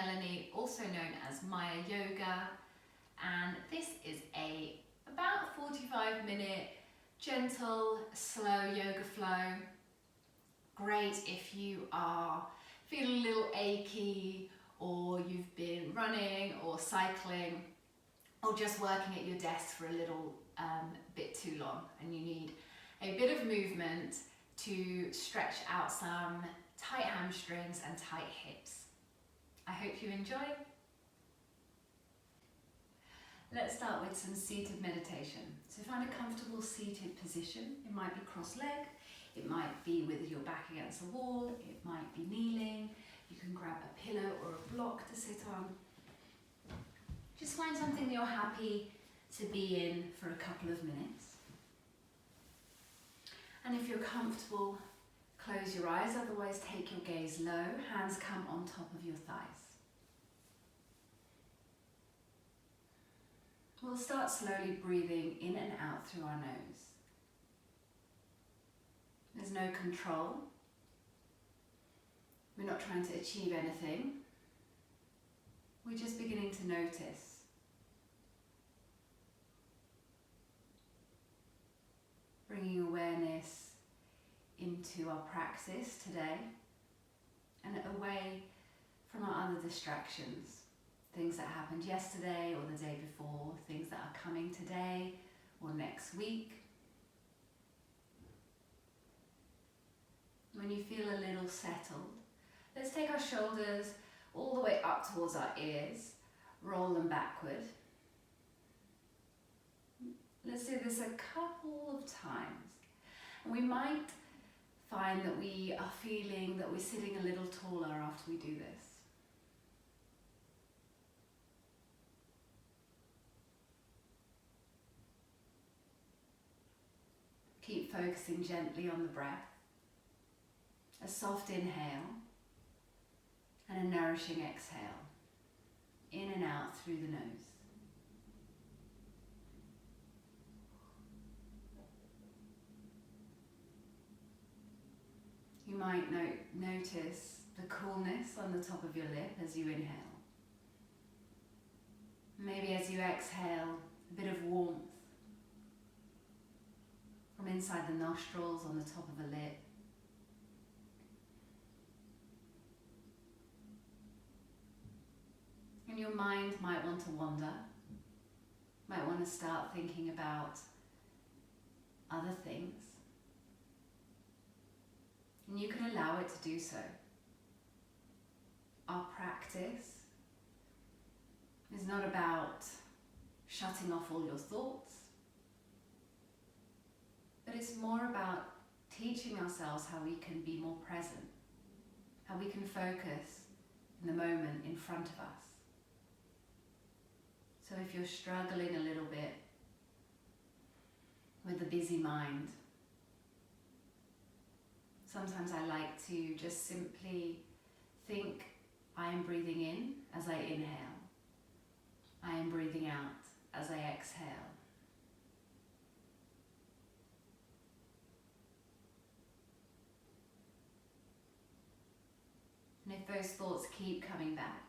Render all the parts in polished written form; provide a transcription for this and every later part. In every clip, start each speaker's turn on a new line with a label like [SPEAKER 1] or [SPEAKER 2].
[SPEAKER 1] Melanie, also known as Maya Yoga, and this is about 45-minute gentle, slow yoga flow. Great if you are feeling a little achy, or you've been running or cycling, or just working at your desk for a little bit too long and you need a bit of movement to stretch out some tight hamstrings and tight hips. I hope you enjoy. Let's start with some seated meditation. So find a comfortable seated position. It might be cross-legged, it might be with your back against the wall, it might be kneeling. You can grab a pillow or a block to sit on. Just find something that you're happy to be in for a couple of minutes. And if you're comfortable, close your eyes, otherwise take your gaze low, hands come on top of your thighs. We'll start slowly breathing in and out through our nose. There's no control. We're not trying to achieve anything. We're just beginning to notice. Bringing awareness into our practice today and away from our other distractions. Things that happened yesterday or the day before, things that are coming today or next week. When you feel a little settled, let's take our shoulders all the way up towards our ears, roll them backward. Let's do this a couple of times. And we might find that we are feeling that we're sitting a little taller after we do this. Keep focusing gently on the breath. A soft inhale and a nourishing exhale. In and out through the nose. You might notice the coolness on the top of your lip as you inhale. Maybe as you exhale, a bit of warmth from inside the nostrils on the top of the lip. And your mind might want to wander, might want to start thinking about other things. And you can allow it to do so. Our practice is not about shutting off all your thoughts, but it's more about teaching ourselves how we can be more present, how we can focus in the moment in front of us. So if you're struggling a little bit with the busy mind, sometimes I like to just simply think, I am breathing in as I inhale. I am breathing out as I exhale. And if those thoughts keep coming back,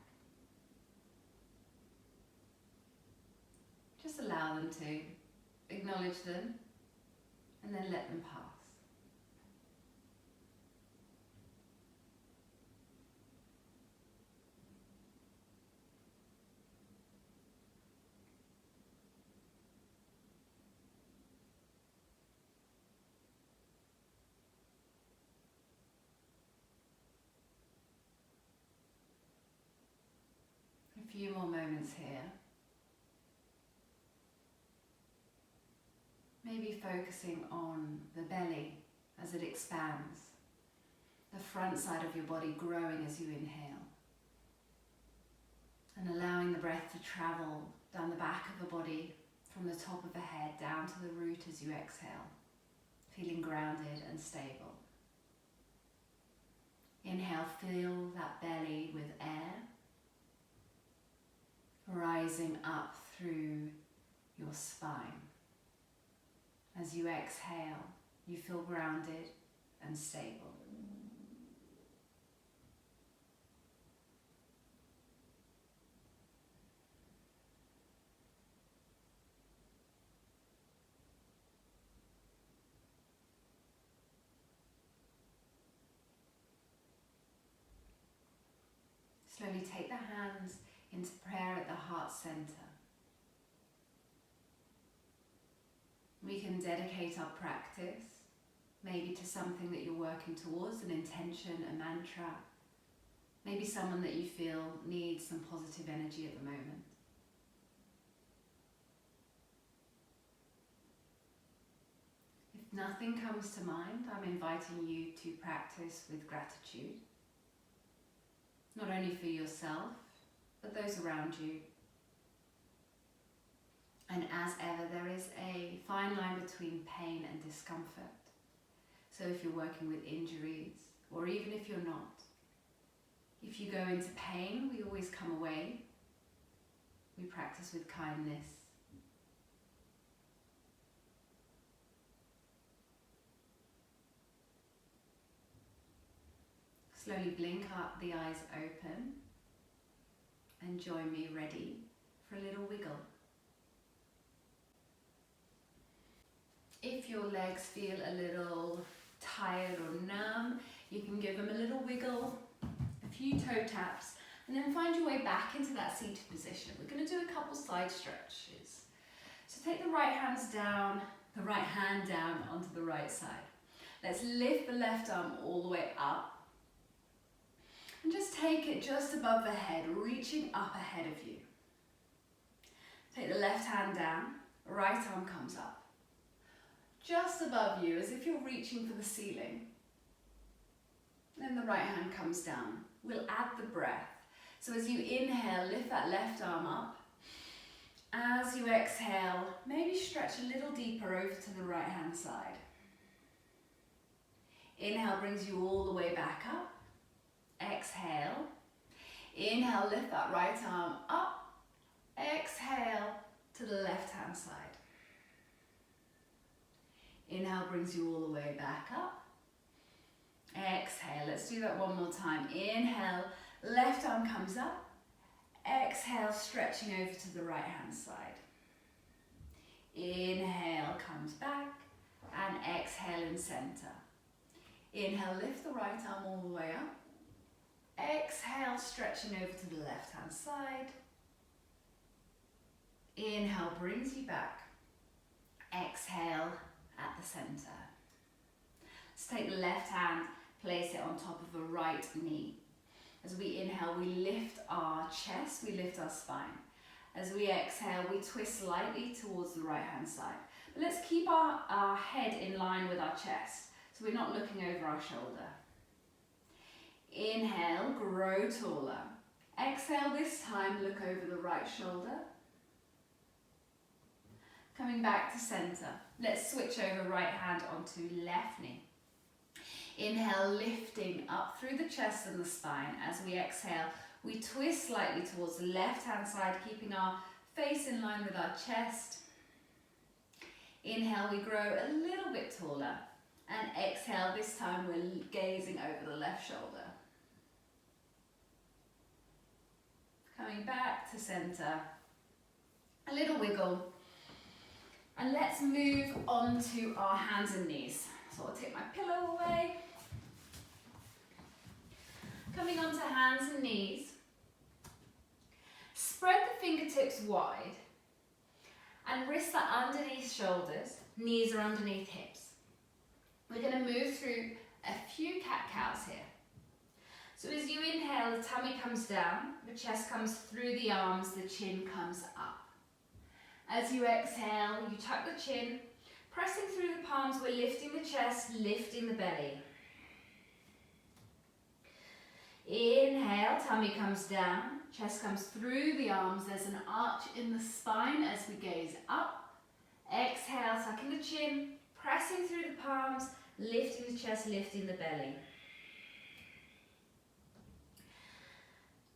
[SPEAKER 1] just allow them to, acknowledge them, and then let them pass. A few more moments here. Maybe focusing on the belly as it expands, the front side of your body growing as you inhale, and allowing the breath to travel down the back of the body from the top of the head down to the root as you exhale, feeling grounded and stable. Inhale, fill that belly with air, rising up through your spine. As you exhale, you feel grounded and stable. Slowly take the hands into prayer at the heart center. We can dedicate our practice maybe to something that you're working towards, an intention, a mantra, maybe someone that you feel needs some positive energy at the moment. If nothing comes to mind, I'm inviting you to practice with gratitude, not only for yourself, but those around you. And as ever, there is a fine line between pain and discomfort. So if you're working with injuries, or even if you're not, if you go into pain, we always come away. We practice with kindness. Slowly blink up, the eyes open, and join me ready for a little wiggle. If your legs feel a little tired or numb, you can give them a little wiggle, a few toe taps, and then find your way back into that seated position. We're going to do a couple side stretches. So take the right hand down onto the right side. Let's lift the left arm all the way up. And just take it just above the head, reaching up ahead of you. Take the left hand down, right arm comes up. Just above you, as if you're reaching for the ceiling. Then the right hand comes down. We'll add the breath. So as you inhale, lift that left arm up. As you exhale, maybe stretch a little deeper over to the right hand side. Inhale brings you all the way back up. Exhale. Inhale, lift that right arm up. Exhale to the left hand side. Inhale brings you all the way back up. Exhale, let's do that one more time. Inhale, left arm comes up. Exhale, stretching over to the right hand side. Inhale, comes back. And exhale in center. Inhale, lift the right arm all the way up. Exhale, stretching over to the left hand side. Inhale brings you back. Exhale at the center. Let's take the left hand, place it on top of the right knee. As we inhale, we lift our chest, we lift our spine. As we exhale, we twist slightly towards the right hand side. But let's keep our head in line with our chest, so we're not looking over our shoulder. Inhale, grow taller. Exhale, this time look over the right shoulder. Coming back to center. Let's switch over right hand onto left knee. Inhale, lifting up through the chest and the spine. As we exhale, we twist slightly towards the left hand side, keeping our face in line with our chest. Inhale, we grow a little bit taller. And exhale, this time we're gazing over the left shoulder. Coming back to center. A little wiggle. And let's move on to our hands and knees. So I'll take my pillow away. Coming on to hands and knees. Spread the fingertips wide. And wrists are underneath shoulders. Knees are underneath hips. We're going to move through a few cat-cows here. So as you inhale, the tummy comes down, the chest comes through the arms, the chin comes up. As you exhale, you tuck the chin, pressing through the palms, we're lifting the chest, lifting the belly. Inhale, tummy comes down, chest comes through the arms, there's an arch in the spine as we gaze up. Exhale, tucking the chin, pressing through the palms, lifting the chest, lifting the belly.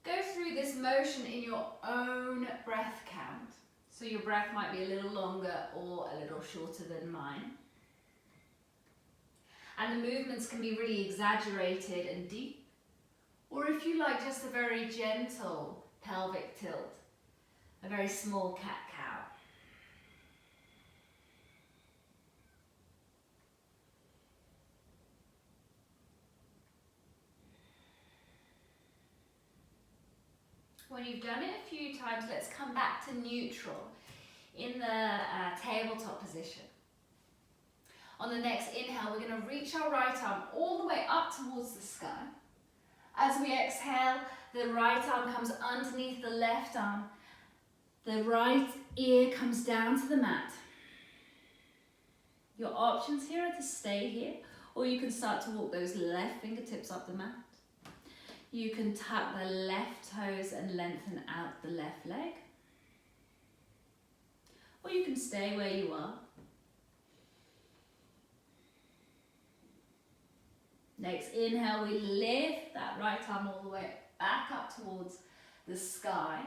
[SPEAKER 1] Go through this motion in your own breath count. So your breath might be a little longer or a little shorter than mine. And the movements can be really exaggerated and deep. Or if you like, just a very gentle pelvic tilt. A very small cat-cow. When you've done it a few times, let's come back to neutral in the tabletop position. On the next inhale, we're going to reach our right arm all the way up towards the sky. As we exhale, the right arm comes underneath the left arm. The right ear comes down to the mat. Your options here are to stay here, or you can start to walk those left fingertips up the mat. You can tuck the left toes and lengthen out the left leg. Or you can stay where you are. Next inhale, we lift that right arm all the way back up towards the sky.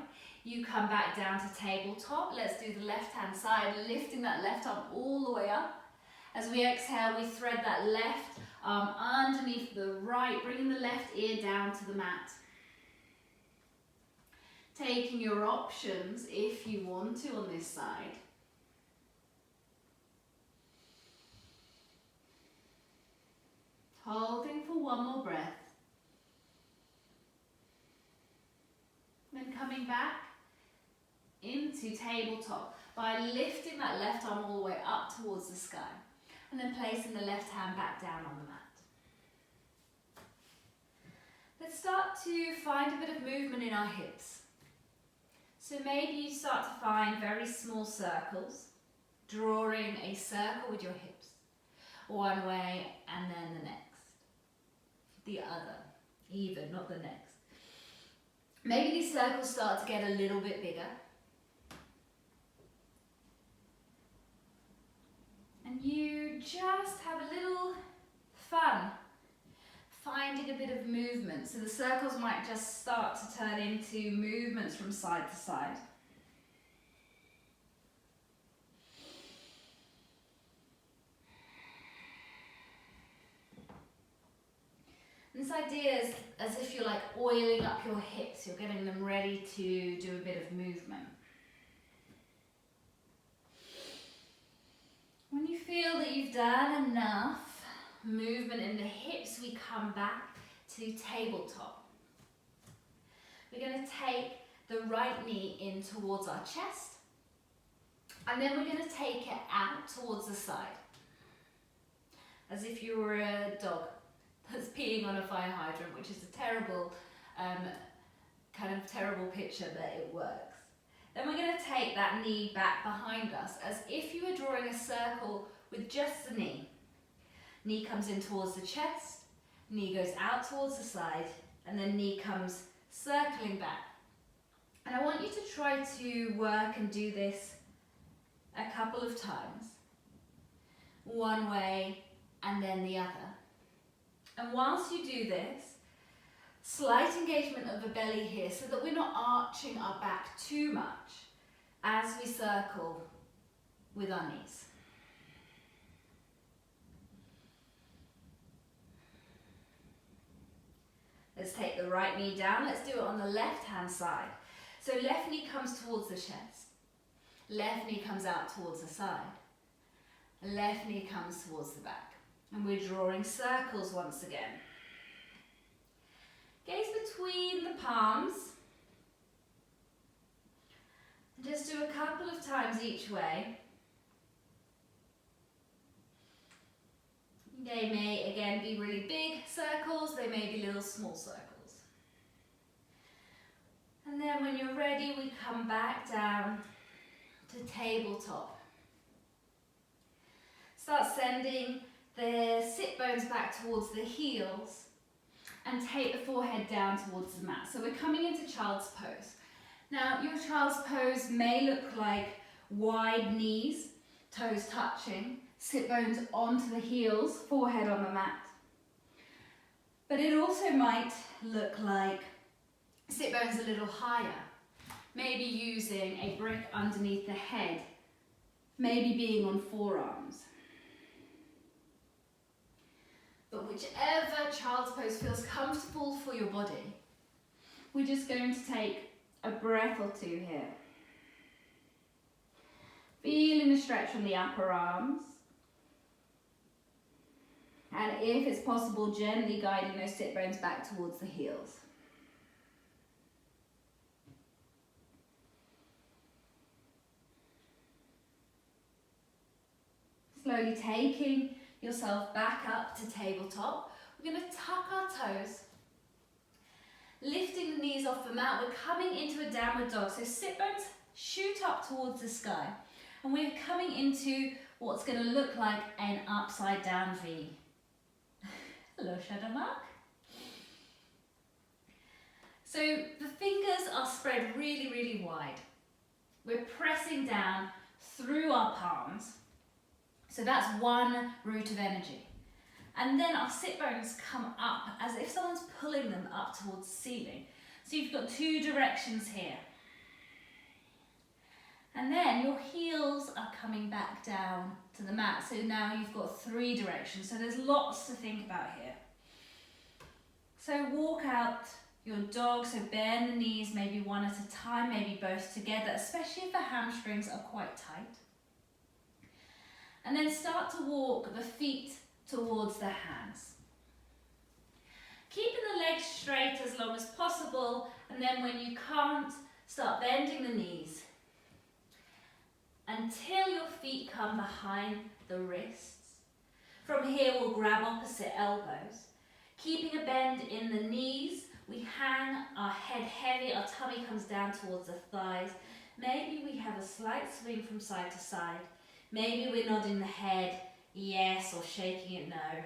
[SPEAKER 1] You come back down to tabletop. Let's do the left hand side, lifting that left arm all the way up. As we exhale, we thread that left arm underneath the right, bringing the left ear down to the mat. Taking your options if you want to on this side. Holding for one more breath. Then coming back into tabletop by lifting that left arm all the way up towards the sky. And then placing the left hand back down on the mat. Let's start to find a bit of movement in our hips. So maybe you start to find very small circles, drawing a circle with your hips. One way and then the next. The other, even, not the next. Maybe these circles start to get a little bit bigger. And you just have a little fun finding a bit of movement. So the circles might just start to turn into movements from side to side. This idea is as if you're like oiling up your hips, you're getting them ready to do a bit of movement. When you feel that you've done enough movement in the hips, we come back to tabletop. We're going to take the right knee in towards our chest, and then we're going to take it out towards the side, as if you were a dog that's peeing on a fire hydrant, which is a terrible, terrible picture, but it works. Then we're going to take that knee back behind us as if you were drawing a circle with just the knee. Knee comes in towards the chest, knee goes out towards the side, and then knee comes circling back. And I want you to try to work and do this a couple of times. One way and then the other. And whilst you do this, slight engagement of the belly here so that we're not arching our back too much as we circle with our knees. Let's take the right knee down. Let's do it on the left hand side. So left knee comes towards the chest. Left knee comes out towards the side. Left knee comes towards the back. And we're drawing circles once again. Gaze between the palms. Just do a couple of times each way. They may again be really big circles, they may be little small circles. And then when you're ready, we come back down to tabletop. Start sending the sit bones back towards the heels and take the forehead down towards the mat. So we're coming into child's pose. Now your child's pose may look like wide knees, toes touching, sit bones onto the heels, forehead on the mat. But it also might look like sit bones a little higher, maybe using a brick underneath the head, maybe being on forearms. But whichever child's pose feels comfortable for your body, we're just going to take a breath or two here. Feeling the stretch from the upper arms. And if it's possible, gently guiding those sit bones back towards the heels. slowly taking yourself back up to tabletop. We're going to tuck our toes, lifting the knees off the mat. We're coming into a downward dog. So sit bones shoot up towards the sky. And we're coming into what's going to look like an upside down V. Hello, Shadow Mark. So the fingers are spread really, really wide. We're pressing down through our palms. So that's one route of energy. And then our sit bones come up as if someone's pulling them up towards the ceiling. So you've got two directions here. And then your heels are coming back down to the mat. So now you've got three directions. So there's lots to think about here. So walk out your dog, so bend the knees, maybe one at a time, maybe both together, especially if the hamstrings are quite tight. And then start to walk the feet towards the hands. Keeping the legs straight as long as possible, and then when you can't, start bending the knees until your feet come behind the wrists. From here we'll grab opposite elbows. Keeping a bend in the knees, we hang our head heavy, our tummy comes down towards the thighs. Maybe we have a slight swing from side to side. Maybe we're nodding the head, yes, or shaking it, no.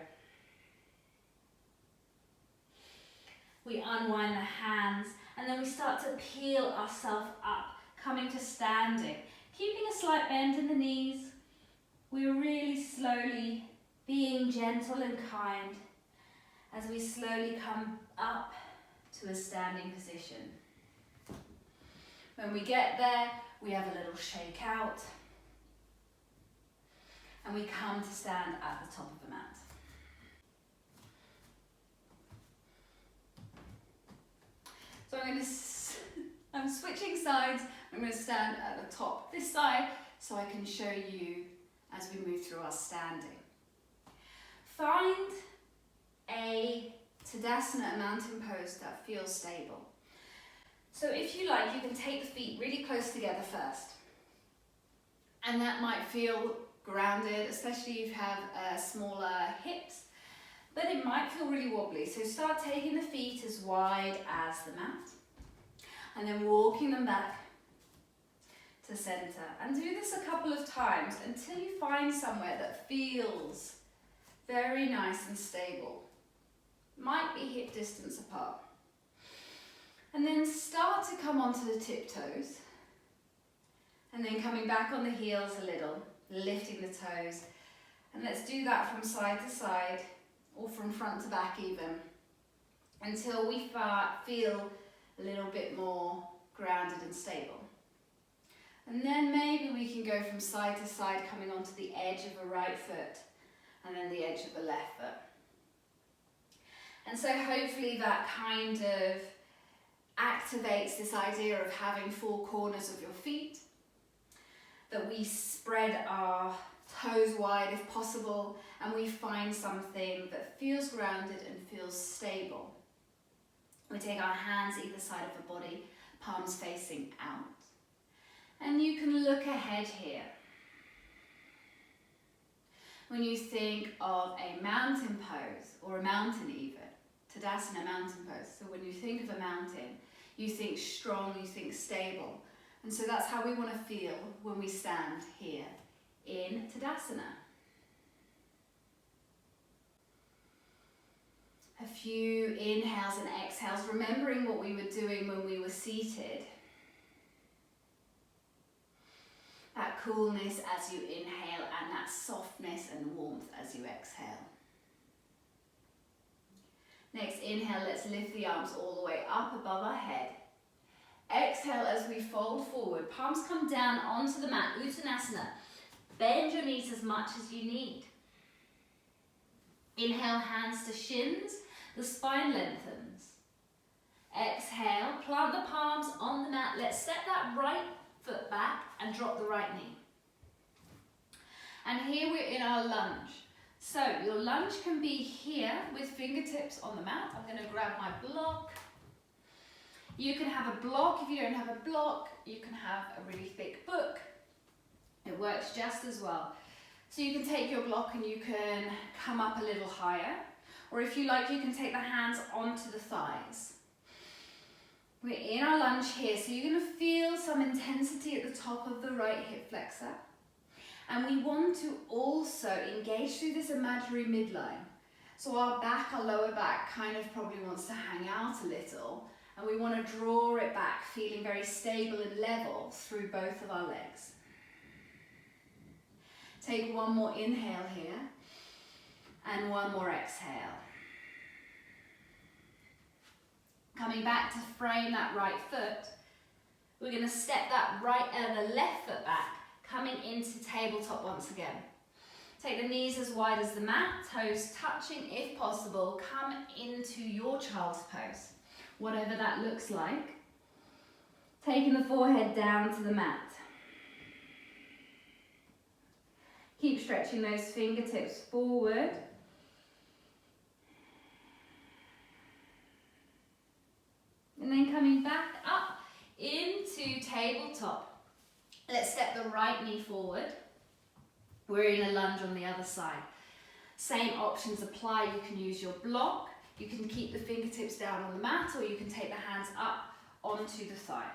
[SPEAKER 1] We unwind the hands, and then we start to peel ourselves up, coming to standing. Keeping a slight bend in the knees, we're really slowly being gentle and kind as we slowly come up to a standing position. When we get there, we have a little shake out. And we come to stand at the top of the mat. So I'm switching sides. I'm going to stand at the top this side so I can show you as we move through our standing. Find a Tadasana, a mountain pose that feels stable. So if you like, you can take the feet really close together first. And that might feel grounded, especially if you have smaller hips, but it might feel really wobbly. So start taking the feet as wide as the mat and then walking them back to center. And do this a couple of times until you find somewhere that feels very nice and stable. Might be hip distance apart. And then start to come onto the tiptoes and then coming back on the heels a little. Lifting the toes, and let's do that from side to side or from front to back even until we feel a little bit more grounded and stable. And then maybe we can go from side to side, coming onto the edge of a right foot and then the edge of the left foot. And so hopefully that kind of activates this idea of having four corners of your feet, that we spread our toes wide if possible, and we find something that feels grounded and feels stable. We take our hands either side of the body, palms facing out. And you can look ahead here. When you think of a mountain pose, or a mountain even, Tadasana mountain pose. So when you think of a mountain, you think strong, you think stable. And so that's how we want to feel when we stand here in Tadasana. A few inhales and exhales, remembering what we were doing when we were seated. That coolness as you inhale and that softness and warmth as you exhale. Next inhale, let's lift the arms all the way up above our head. Exhale as we fold forward, palms come down onto the mat, Uttanasana. Bend your knees as much as you need. Inhale, hands to shins, the spine lengthens. Exhale, plant the palms on the mat. Let's step that right foot back and drop the right knee. And here we're in our lunge. So your lunge can be here with fingertips on the mat. I'm going to grab my block. You can have a block. If you don't have a block, you can have a really thick book. It works just as well. So you can take your block and you can come up a little higher, or if you like, you can take the hands onto the thighs. We're in our lunge here, so you're going to feel some intensity at the top of the right hip flexor. And we want to also engage through this imaginary midline. So our back, our lower back, kind of probably wants to hang out a little, and we want to draw it back, feeling very stable and level through both of our legs. Take one more inhale here, and one more exhale. Coming back to frame that right foot, we're going to step that the left foot back, coming into tabletop once again. Take the knees as wide as the mat, toes touching if possible. Come into your child's pose, whatever that looks like. Taking the forehead down to the mat. Keep stretching those fingertips forward. And then coming back up into tabletop. Let's step the right knee forward. We're in a lunge on the other side. Same options apply. You can use your block. You can keep the fingertips down on the mat, or you can take the hands up onto the thigh.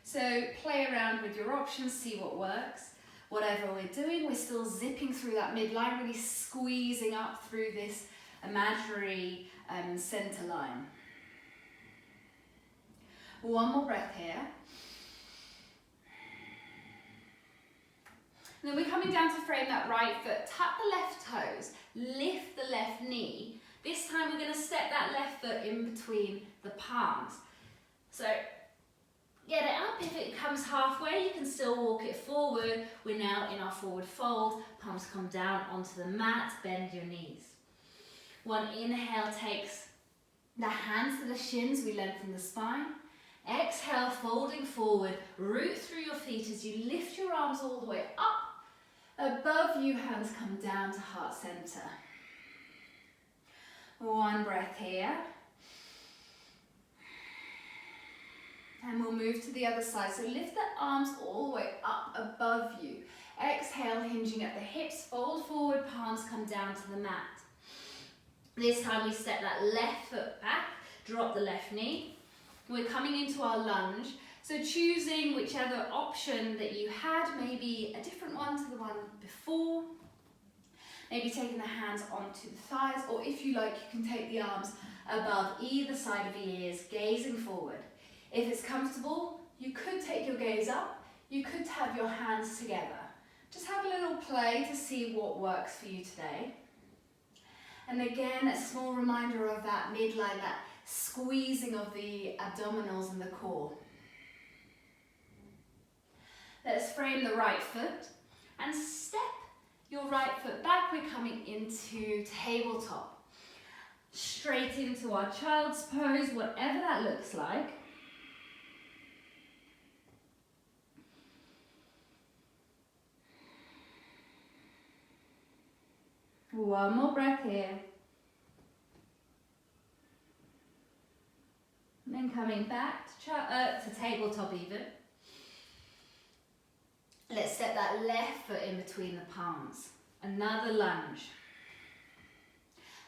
[SPEAKER 1] So play around with your options, see what works. Whatever we're doing, we're still zipping through that midline, really squeezing up through this imaginary center line. One more breath here. And then we're coming down to frame that right foot. Tap the left toes, lift the left knee. This time we're going to step that left foot in between the palms. So get it up. If it comes halfway, you can still walk it forward. We're now in our forward fold. Palms come down onto the mat. Bend your knees. One inhale takes the hands to the shins. We lengthen the spine. Exhale, folding forward. Root through your feet as you lift your arms all the way up. Above you, hands come down to heart center. One breath here. And we'll move to the other side. So lift the arms all the way up above you. Exhale, hinging at the hips, fold forward, palms come down to the mat. This time we step that left foot back, drop the left knee. We're coming into our lunge. So choosing whichever option that you had, maybe a different one to the one before. Maybe taking the hands onto the thighs, or if you like, you can take the arms above either side of the ears, gazing forward. If it's comfortable, you could take your gaze up, you could have your hands together. Just have a little play to see what works for you today. And again, a small reminder of that midline, that squeezing of the abdominals and the core. Let's frame the right foot and step your right foot back. We're coming into tabletop. Straight into our child's pose, whatever that looks like. One more breath here. And then coming back to tabletop even. Let's step that left foot in between the palms. Another lunge.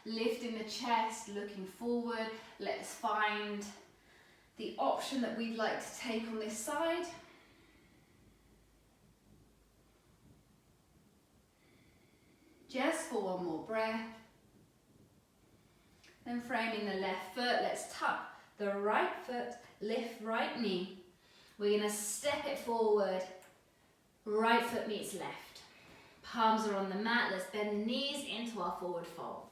[SPEAKER 1] Lifting the chest, looking forward. Let's find the option that we'd like to take on this side. Just for one more breath. Then framing the left foot, let's tuck the right foot, lift right knee. We're going to step it forward. Right foot meets left. Palms are on the mat. Let's bend the knees into our forward fold.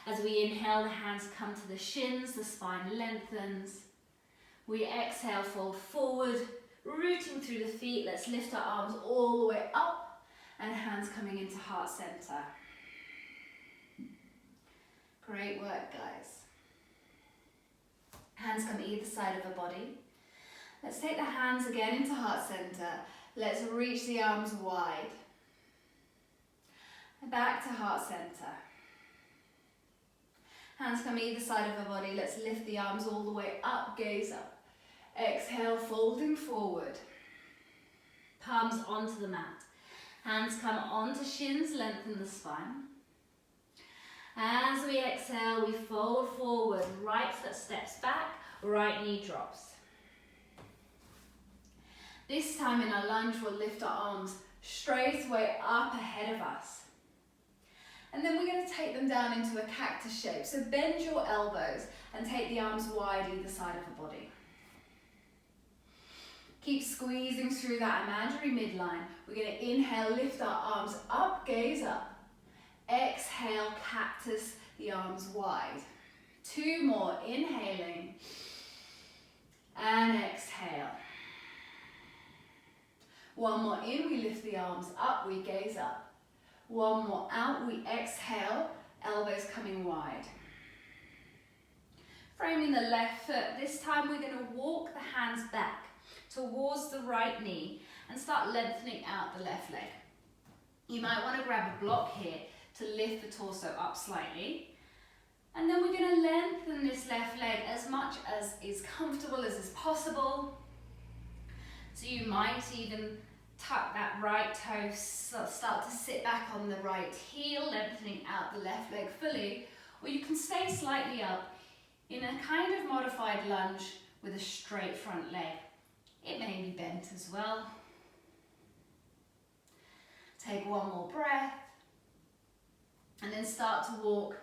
[SPEAKER 1] As we inhale, the hands come to the shins, the spine lengthens. We exhale, fold forward, rooting through the feet. Let's lift our arms all the way up and hands coming into heart center. Great work, guys. Hands come either side of the body. Let's take the hands again into heart center. Let's reach the arms wide. Back to heart center. Hands come either side of the body. Let's lift the arms all the way up, gaze up. Exhale, folding forward. Palms onto the mat. Hands come onto shins, lengthen the spine. As we exhale, we fold forward, right foot steps back, right knee drops. This time in our lunge, we'll lift our arms straight away up ahead of us. And then we're going to take them down into a cactus shape. So bend your elbows and take the arms wide either side of the body. Keep squeezing through that imaginary midline. We're going to inhale, lift our arms up, gaze up. Exhale, cactus, the arms wide. 2 more, inhaling and exhale. 1 more in, we lift the arms up, we gaze up. 1 more out, we exhale, elbows coming wide. Framing the left foot, this time we're going to walk the hands back towards the right knee and start lengthening out the left leg. You might want to grab a block here to lift the torso up slightly. And then we're going to lengthen this left leg as much as is comfortable as is possible. So you might even tuck that right toe, start to sit back on the right heel, lengthening out the left leg fully. Or you can stay slightly up in a kind of modified lunge with a straight front leg. It may be bent as well. Take 1 more breath. And then start to walk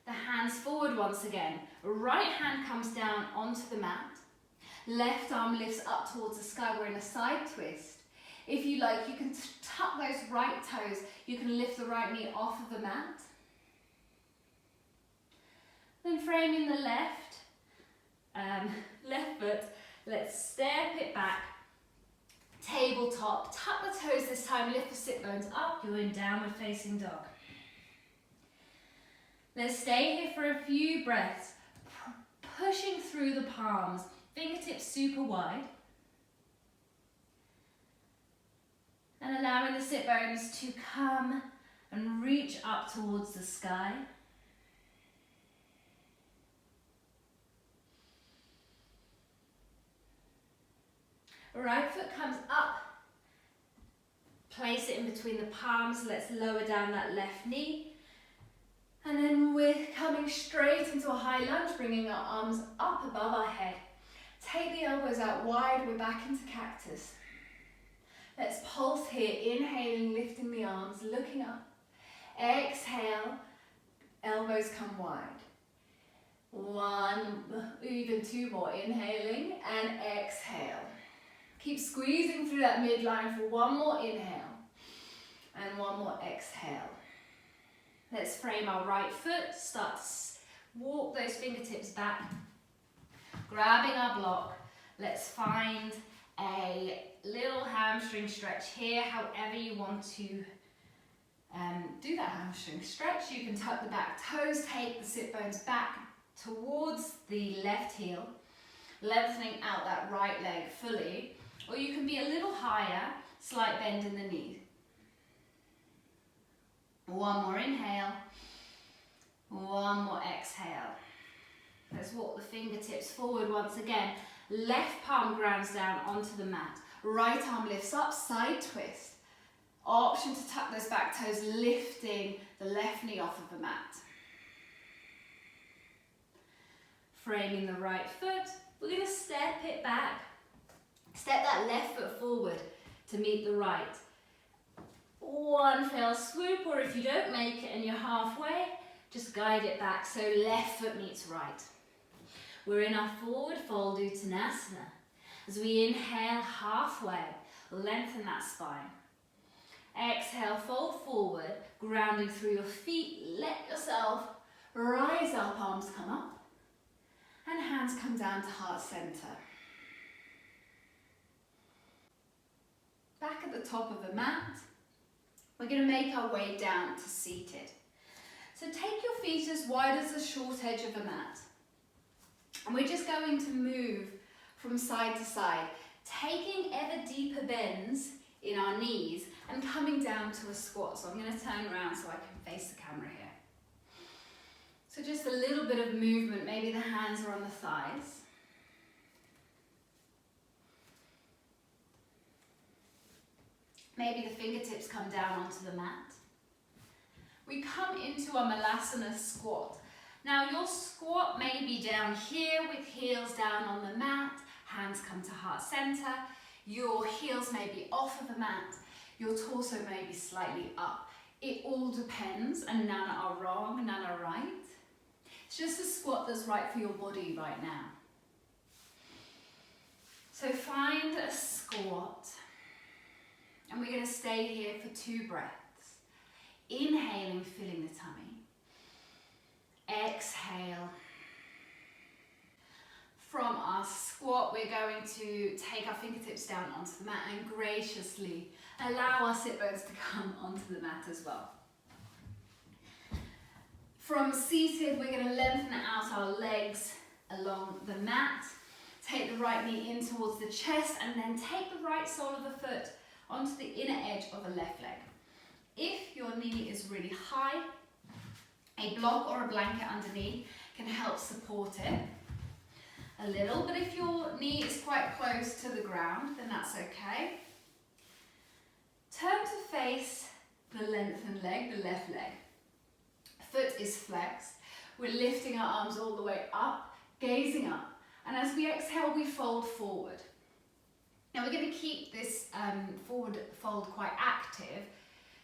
[SPEAKER 1] the hands forward once again. Right hand comes down onto the mat. Left arm lifts up towards the sky. We're in a side twist. If you like, you can tuck those right toes. You can lift the right knee off of the mat. Then framing the left foot, let's step it back. Tabletop, tuck the toes this time, lift the sit bones up. You're in downward facing dog. Let's stay here for a few breaths, pushing through the palms, fingertips super wide. And allowing the sit bones to come and reach up towards the sky. Right foot comes up. Place it in between the palms. Let's lower down that left knee. And then we're coming straight into a high lunge, bringing our arms up above our head. Take the elbows out wide, we're back into cactus. Let's pulse here, inhaling, lifting the arms, looking up. Exhale, elbows come wide. 1, even 2 more, inhaling and exhale. Keep squeezing through that midline for 1 more inhale and 1 more exhale. Let's frame our right foot, start to walk those fingertips back, grabbing our block. Let's find a little hamstring stretch here, however you want to do that hamstring stretch. You can tuck the back toes, take the sit bones back towards the left heel, lengthening out that right leg fully, or you can be a little higher, slight bend in the knee. 1 more inhale, 1 more exhale. Let's walk the fingertips forward once again. Left palm grounds down onto the mat. Right arm lifts up, side twist. Option to tuck those back toes, lifting the left knee off of the mat. Framing the right foot, we're going to step it back. Step that left foot forward to meet the right. 1 fell swoop, or if you don't make it and you're halfway, just guide it back so left foot meets right. We're in our forward fold Uttanasana. As we inhale halfway, lengthen that spine. Exhale, fold forward, grounding through your feet. Let yourself rise up, arms come up, and hands come down to heart center. Back at the top of the mat, we're going to make our way down to seated. So take your feet as wide as the short edge of the mat. And we're just going to move from side to side, taking ever deeper bends in our knees and coming down to a squat. So I'm going to turn around so I can face the camera here. So just a little bit of movement, maybe the hands are on the thighs. Maybe the fingertips come down onto the mat. We come into a Malasana squat. Now your squat may be down here with heels down on the mat, hands come to heart center. Your heels may be off of the mat, your torso may be slightly up. It all depends, and none are wrong, none are right. It's just a squat that's right for your body right now. So find a squat, and we're going to stay here for 2 breaths. Inhaling, filling the tummy. Exhale. From our squat, we're going to take our fingertips down onto the mat and graciously allow our sit bones to come onto the mat as well. From seated, we're going to lengthen out our legs along the mat. Take the right knee in towards the chest and then take the right sole of the foot onto the inner edge of the left leg. If your knee is really high, a block or a blanket underneath can help support it a little, but if your knee is quite close to the ground, then that's okay. Turn to face the lengthened leg, the left leg. Foot is flexed. We're lifting our arms all the way up, gazing up. And as we exhale, we fold forward. Now we're going to keep this forward fold quite active.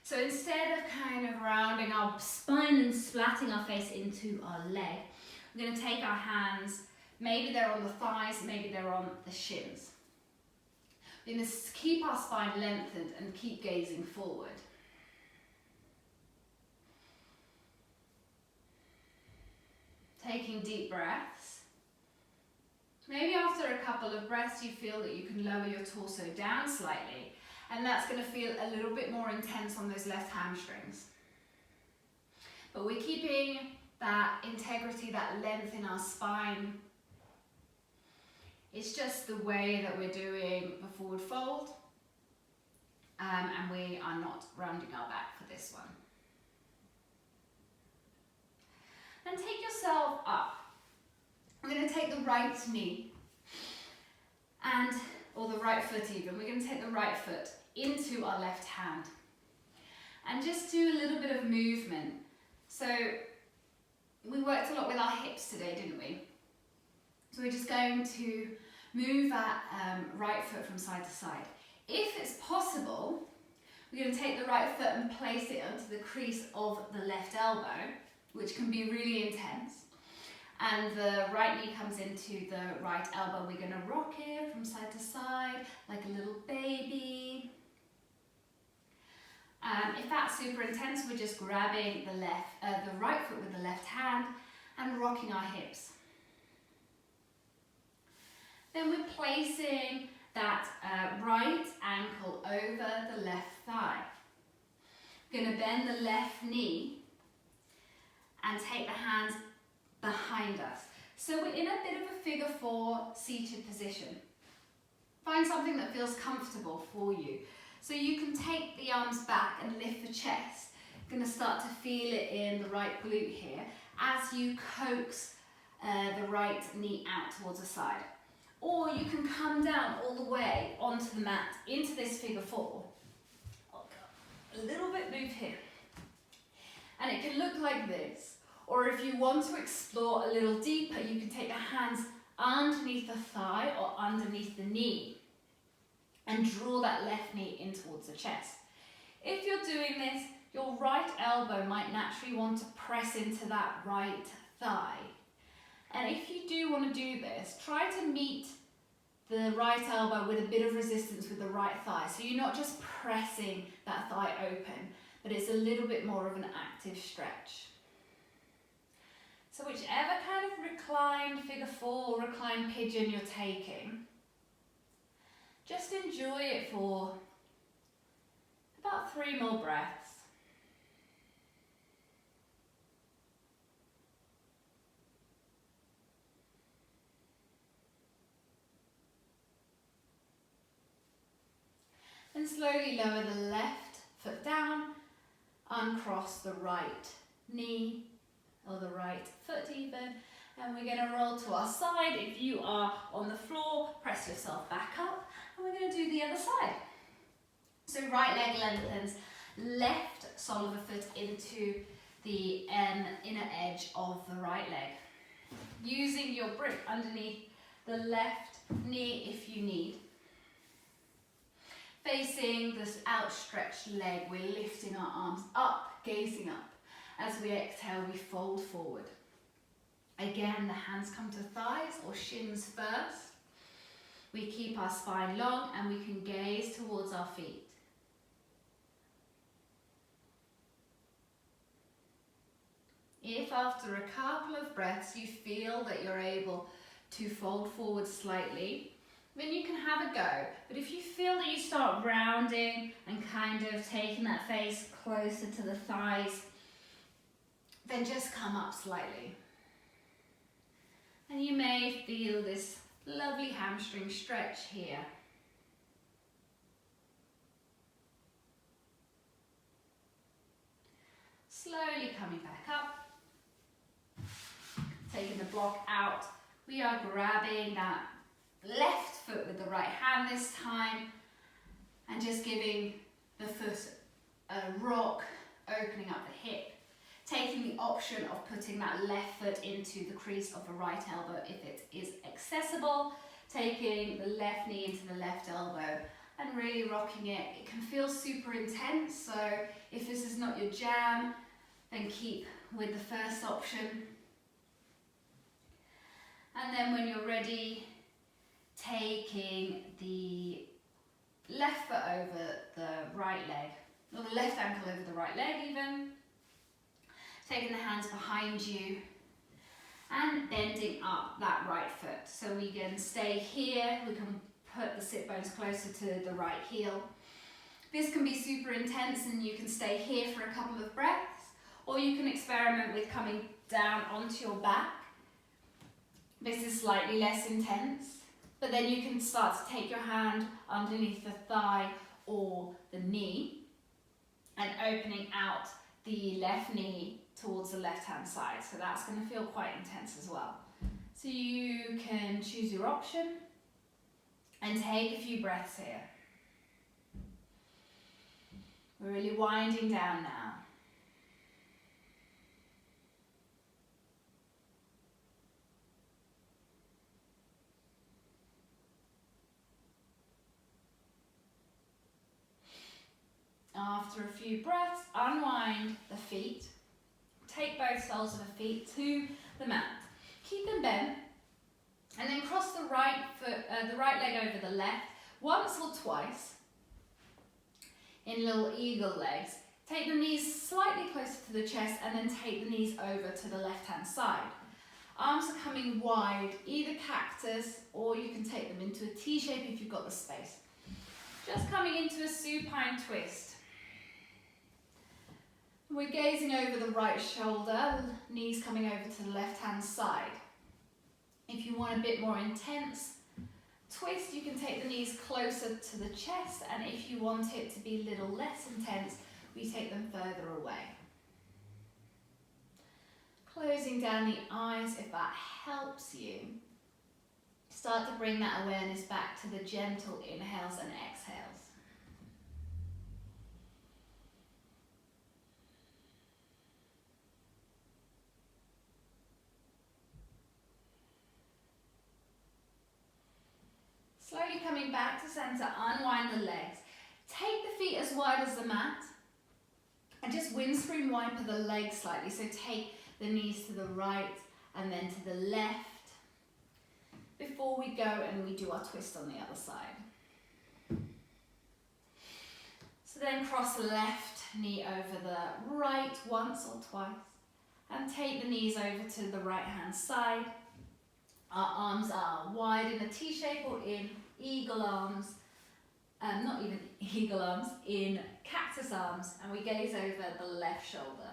[SPEAKER 1] So instead of kind of rounding our spine and splatting our face into our leg, we're going to take our hands, maybe they're on the thighs, maybe they're on the shins. We're going to keep our spine lengthened and keep gazing forward. Taking deep breaths. Maybe after a couple of breaths you feel that you can lower your torso down slightly, and that's going to feel a little bit more intense on those left hamstrings. But we're keeping that integrity, that length in our spine. It's just the way that we're doing the forward fold, and we are not rounding our back for this one. And take yourself up. We're going to take the right knee or the right foot even. We're going to take the right foot into our left hand and just do a little bit of movement. So we worked a lot with our hips today, didn't we? So we're just going to move that right foot from side to side. If it's possible, we're going to take the right foot and place it onto the crease of the left elbow, which can be really intense. And the right knee comes into the right elbow. We're going to rock it from side to side like a little baby. If that's super intense, we're just grabbing the right foot with the left hand and rocking our hips. Then we're placing that right ankle over the left thigh. We're going to bend the left knee and take the hands behind us. So we're in a bit of a figure 4 seated position. Find something that feels comfortable for you. So you can take the arms back and lift the chest. You're going to start to feel it in the right glute here as you coax the right knee out towards the side. Or you can come down all the way onto the mat into this figure 4. A little bit move here. And it can look like this. Or if you want to explore a little deeper, you can take the hands underneath the thigh or underneath the knee and draw that left knee in towards the chest. If you're doing this, your right elbow might naturally want to press into that right thigh. And if you do want to do this, try to meet the right elbow with a bit of resistance with the right thigh. So you're not just pressing that thigh open, but it's a little bit more of an active stretch. So whichever kind of reclined figure 4 or reclined pigeon you're taking, just enjoy it for about 3 more breaths. And slowly lower the left foot down, uncross the right knee or the right foot even, and we're going to roll to our side. If you are on the floor, press yourself back up, and we're going to do the other side. So right leg lengthens, left sole of the foot into the inner edge of the right leg. Using your grip underneath the left knee if you need. Facing this outstretched leg, we're lifting our arms up, gazing up. As we exhale, we fold forward. Again, the hands come to thighs or shins first. We keep our spine long and we can gaze towards our feet. If after a couple of breaths you feel that you're able to fold forward slightly, then you can have a go. But if you feel that you start rounding and kind of taking that face closer to the thighs, then just come up slightly. And you may feel this lovely hamstring stretch here. Slowly coming back up. Taking the block out, we are grabbing that left foot with the right hand this time and just giving the foot a rock, opening up the hip, taking the option of putting that left foot into the crease of the right elbow if it is accessible, taking the left knee into the left elbow and really rocking it. It can feel super intense, so if this is not your jam, then keep with the first option. And then when you're ready, taking the left foot over the right leg, or the left ankle over the right leg even. Taking the hands behind you and bending up that right foot. So we can stay here, we can put the sit bones closer to the right heel. This can be super intense and you can stay here for a couple of breaths, or you can experiment with coming down onto your back. This is slightly less intense, but then you can start to take your hand underneath the thigh or the knee and opening out the left knee towards the left hand side. So that's going to feel quite intense as well. So you can choose your option and take a few breaths here. We're really winding down now. After a few breaths, unwind the feet. Take both soles of the feet to the mat. Keep them bent, and then cross the right foot, the right leg over the left once or twice in little eagle legs. Take the knees slightly closer to the chest, and then take the knees over to the left-hand side. Arms are coming wide, either cactus, or you can take them into a T shape if you've got the space. Just coming into a supine twist. We're gazing over the right shoulder, knees coming over to the left-hand side. If you want a bit more intense twist, you can take the knees closer to the chest, and if you want it to be a little less intense, we take them further away. Closing down the eyes if that helps you. Start to bring that awareness back to the gentle inhales and exhales. Slowly coming back to center, unwind the legs. Take the feet as wide as the mat and just windscreen wiper the legs slightly. So take the knees to the right and then to the left before we go and we do our twist on the other side. So then cross the left knee over the right once or twice and take the knees over to the right hand side. Our arms are wide in a T shape or in eagle arms, not even eagle arms, in cactus arms, and we gaze over the left shoulder.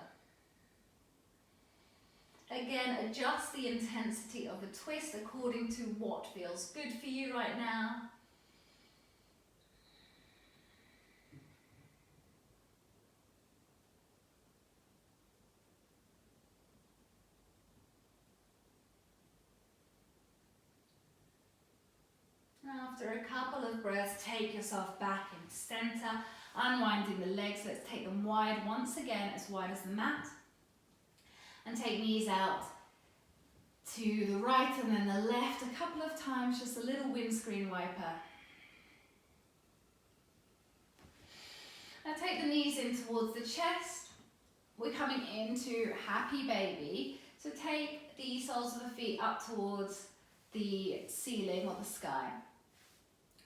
[SPEAKER 1] Again, adjust the intensity of the twist according to what feels good for you right now. After a couple of breaths, take yourself back into center, Unwinding the legs, let's take them wide once again, as wide as the mat. And take knees out to the right and then the left a couple of times, just a little windscreen wiper. Now take the knees in towards the chest. We're coming into happy baby. So take the soles of the feet up towards the ceiling or the sky.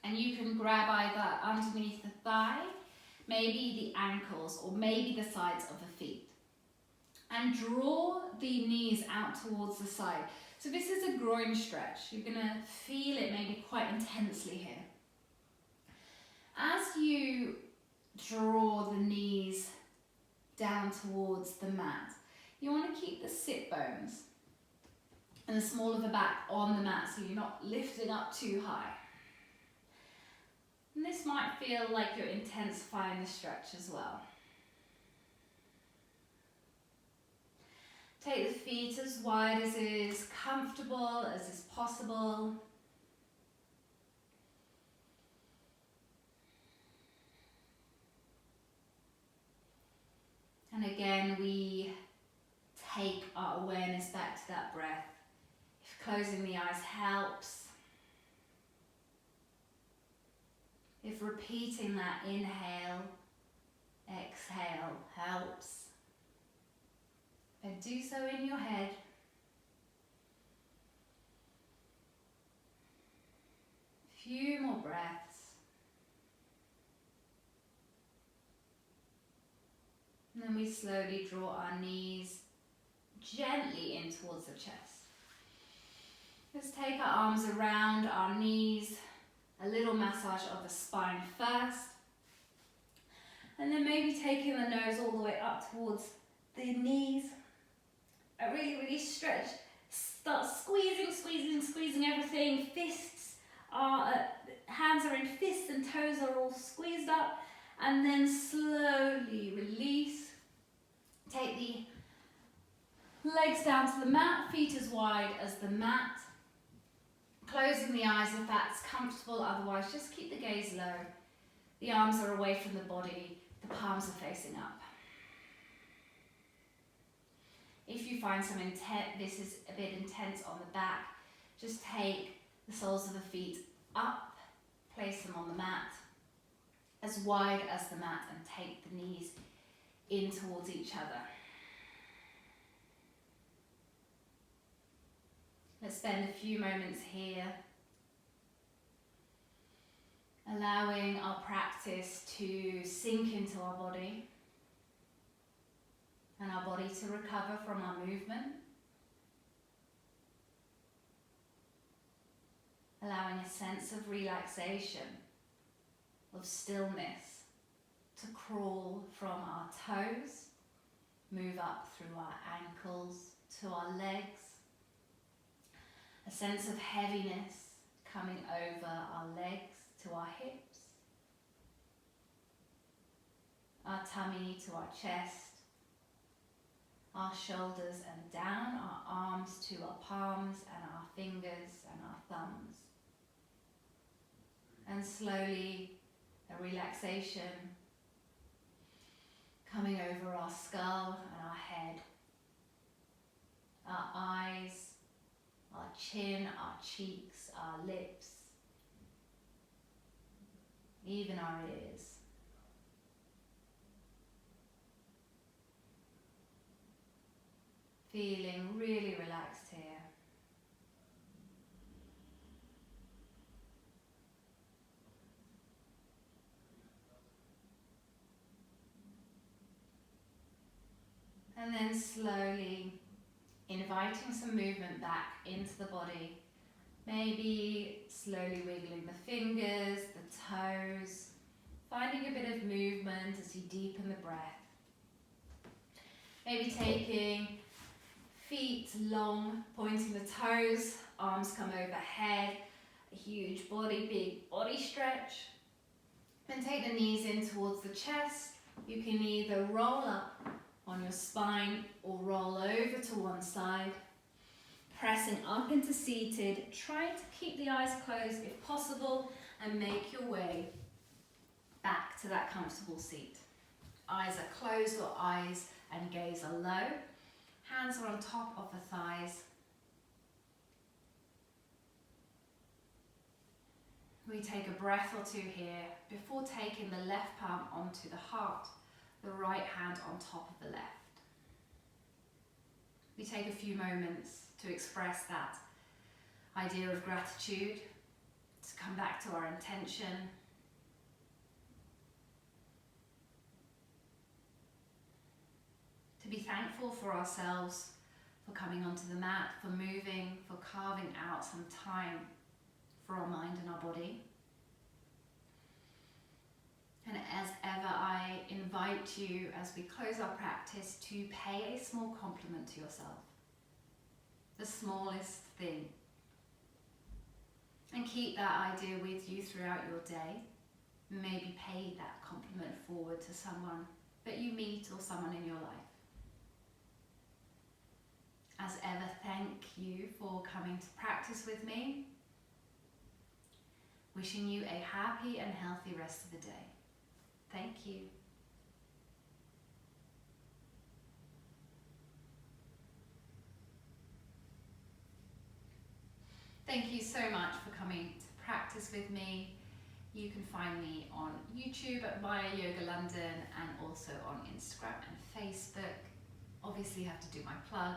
[SPEAKER 1] And you can grab either underneath the thigh, maybe the ankles, or maybe the sides of the feet. And draw the knees out towards the side. So this is a groin stretch. You're going to feel it maybe quite intensely here. As you draw the knees down towards the mat, you want to keep the sit bones and the small of the back on the mat so you're not lifting up too high. And this might feel like you're intensifying the stretch as well. Take the feet as wide as is comfortable, as is possible. And again, we take our awareness back to that breath. If closing the eyes helps, if repeating that inhale, exhale helps, then do so in your head. A few more breaths. And then we slowly draw our knees gently in towards the chest. Let's take our arms around our knees, a little massage of the spine first. And then maybe taking the nose all the way up towards the knees. A really stretch. Start squeezing everything. Fists are, hands are in fists and toes are all squeezed up. And then slowly release. Take the legs down to the mat, feet as wide as the mat. Closing the eyes if that's comfortable, otherwise just keep the gaze low. The arms are away from the body, the palms are facing up. If you find this is a bit intense on the back, just take the soles of the feet up, place them on the mat, as wide as the mat, and take the knees in towards each other. Let's spend a few moments here, allowing our practice to sink into our body and our body to recover from our movement. Allowing a sense of relaxation, of stillness, to crawl from our toes, move up through our ankles to our legs. A sense of heaviness coming over our legs to our hips, our tummy to our chest, our shoulders and down, our arms to our palms and our fingers and our thumbs. And slowly a relaxation coming over our skull and our head, our eyes, our chin, our cheeks, our lips, even our ears. Feeling really relaxed here. And then slowly inviting some movement back into the body. Maybe slowly wiggling the fingers, the toes, finding a bit of movement as you deepen the breath. Maybe taking feet long, pointing the toes, arms come overhead, a huge body, big body stretch. Then take the knees in towards the chest. You can either roll up on your spine or roll over to one side. Pressing up into seated, try to keep the eyes closed if possible and make your way back to that comfortable seat. Eyes are closed or eyes and gaze are low. Hands are on top of the thighs. We take a breath or two here before taking the left palm onto the heart, the right hand on top of the left. We take a few moments to express that idea of gratitude, to come back to our intention. To be thankful for ourselves, for coming onto the mat, for moving, for carving out some time for our mind and our body. And as ever, I invite you, as we close our practice, to pay a small compliment to yourself. The smallest thing. And keep that idea with you throughout your day. Maybe pay that compliment forward to someone that you meet or someone in your life. As ever, thank you for coming to practice with me. Wishing you a happy and healthy rest of the day. Thank you. Thank you so much for coming to practice with me. You can find me on YouTube at Maya Yoga London and also on Instagram and Facebook. Obviously, you have to do my plug.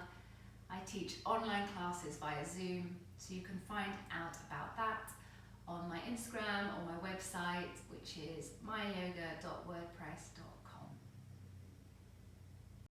[SPEAKER 1] I teach online classes via Zoom, so you can find out about that on my Instagram or my website, which is mayayoga.world.